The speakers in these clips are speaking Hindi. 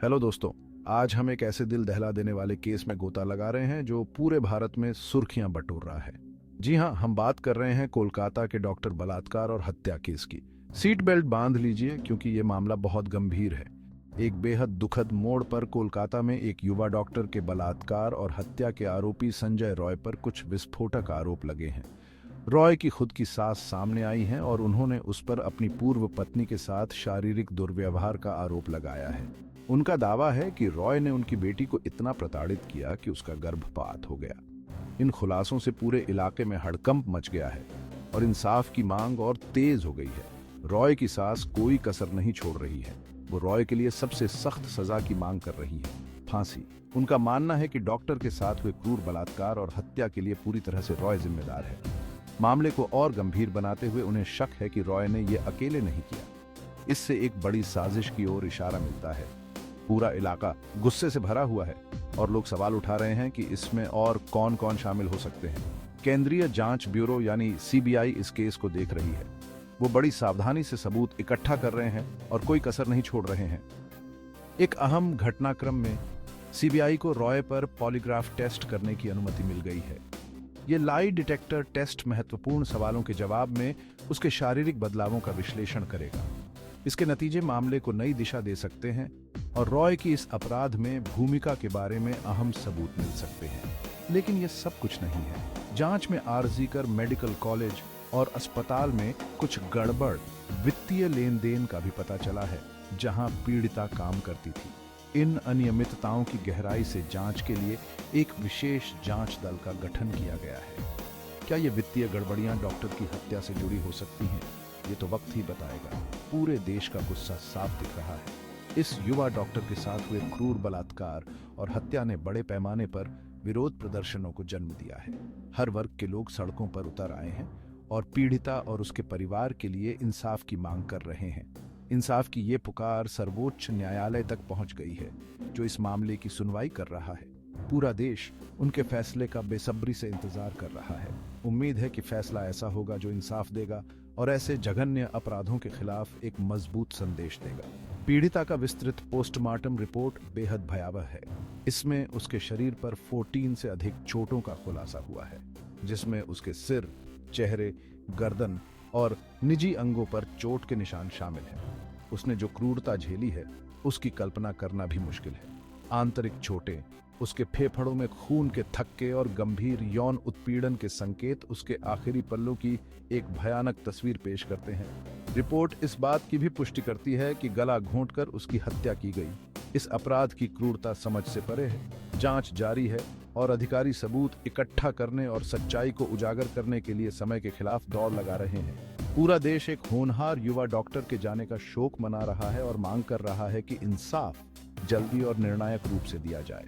हेलो दोस्तों। आज हम एक ऐसे दिल दहला देने वाले केस में गोता लगा रहे हैं जो पूरे भारत में सुर्खियां बटोर रहा है। जी हाँ, हम बात कर रहे हैं कोलकाता के डॉक्टर बलात्कार और हत्या केस की। सीट बेल्ट बांध लीजिए क्योंकि ये मामला बहुत गंभीर है। एक बेहद दुखद मोड़ पर कोलकाता में एक युवा डॉक्टर के बलात्कार और हत्या के आरोपी संजय रॉय पर कुछ विस्फोटक आरोप लगे हैं। रॉय की खुद की सास सामने आई हैं और उन्होंने उस पर अपनी पूर्व पत्नी के साथ शारीरिक दुर्व्यवहार का आरोप लगाया है। उनका दावा है कि रॉय ने उनकी बेटी को इतना प्रताड़ित किया कि उसका गर्भपात हो गया। इन खुलासों से पूरे इलाके में हड़कंप मच गया है और इंसाफ की मांग और तेज हो गई है। रॉय की सास कोई कसर नहीं छोड़ रही है। वो रॉय के लिए सबसे सख्त सजा की मांग कर रही है, फांसी। उनका मानना है कि डॉक्टर के साथ हुए क्रूर बलात्कार और हत्या के लिए पूरी तरह से रॉय जिम्मेदार है। मामले को और गंभीर बनाते हुए उन्हें शक है कि रॉय ने यह अकेले नहीं किया। इससे एक बड़ी साजिश की ओर इशारा मिलता है। पूरा इलाका गुस्से से भरा हुआ है और लोग सवाल उठा रहे हैं कि इसमें और कौन कौन शामिल हो सकते हैं। केंद्रीय जांच ब्यूरो यानी सीबीआई इस केस को देख रही है। वो बड़ी सावधानी से सबूत इकट्ठा कर रहे हैं और कोई कसर नहीं छोड़ रहे हैं। एक अहम घटनाक्रम में सीबीआई को रॉय पर पॉलीग्राफ टेस्ट करने की अनुमति मिल गई है। ये लाई डिटेक्टर टेस्ट महत्वपूर्ण सवालों के जवाब में उसके शारीरिक बदलावों का विश्लेषण करेगा। इसके नतीजे मामले को नई दिशा दे सकते हैं और रॉय की इस अपराध में भूमिका के बारे में अहम सबूत मिल सकते हैं। लेकिन ये सब कुछ नहीं है। जांच में आरजीकर मेडिकल कॉलेज और अस्पताल में कुछ गड़बड़ वित्तीय लेन देन का भी पता चला है, जहां पीड़िता काम करती थी। इन अनियमितताओं की गहराई से जांच के लिए एक विशेष जांच दल का गठन किया गया है। क्या ये वित्तीय गड़बड़ियां डॉक्टर की हत्या से जुड़ी हो सकती हैं? ये तो वक्त ही बताएगा। पूरे देश का गुस्सा साफ दिख रहा है। इस युवा डॉक्टर के साथ हुए क्रूर बलात्कार और हत्या ने बड़े पैमाने पर विरोध प्रदर्शनों को जन्म दिया है। हर वर्ग के लोग सड़कों पर उतर आए हैं और पीड़िता और उसके परिवार के लिए इंसाफ की मांग कर रहे हैं। इंसाफ की ये पुकार सर्वोच्च न्यायालय तक पहुंच गई है, जो इस मामले की सुनवाई कर रहा है। पूरा देश उनके फैसले का बेसब्री से इंतजार कर रहा है। उम्मीद है कि फैसला ऐसा होगा जो इंसाफ देगा और ऐसे जघन्य अपराधों के खिलाफ एक मजबूत संदेश देगा। पीड़िता का विस्तृत पोस्टमार्टम रिपोर्ट बेहद भयावह है। इसमें उसके शरीर पर 14 से अधिक चोटों का खुलासा हुआ है, जिसमें उसके सिर, चेहरे, गर्दन और निजी अंगों पर चोट के निशान शामिल हैं। उसने जो क्रूरता झेली है, उसकी कल्पना करना भी मुश्किल है। आंतरिक चोटें, उसके फेफड़ों में खून के थक्के और गंभीर यौन उत्पीड़न के संकेत उसके आखिरी पलों की एक भयानक तस्वीर पेश करते हैं। रिपोर्ट इस बात की भी पुष्टि करती है कि गला घोंटकर उसकी हत्या की गई। इस अपराध की क्रूरता समझ से परे है। जांच जारी है और अधिकारी सबूत इकट्ठा करने और सच्चाई को उजागर करने के लिए समय के खिलाफ दौड़ लगा रहे हैं। पूरा देश एक होनहार युवा डॉक्टर के जाने का शोक मना रहा है और मांग कर रहा है कि इंसाफ जल्दी और निर्णायक रूप से दिया जाए।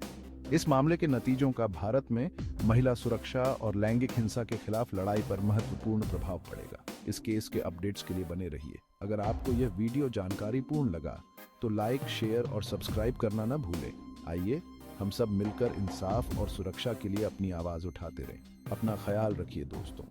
इस मामले के नतीजों का भारत में महिला सुरक्षा और लैंगिक हिंसा के खिलाफ लड़ाई पर महत्वपूर्ण प्रभाव पड़ेगा। इस केस के अपडेट्स के लिए बने रहिए। अगर आपको यह वीडियो जानकारीपूर्ण लगा तो लाइक, शेयर और सब्सक्राइब करना न भूलें। आइए हम सब मिलकर इंसाफ और सुरक्षा के लिए अपनी आवाज उठाते रहें। अपना ख्याल रखिए दोस्तों।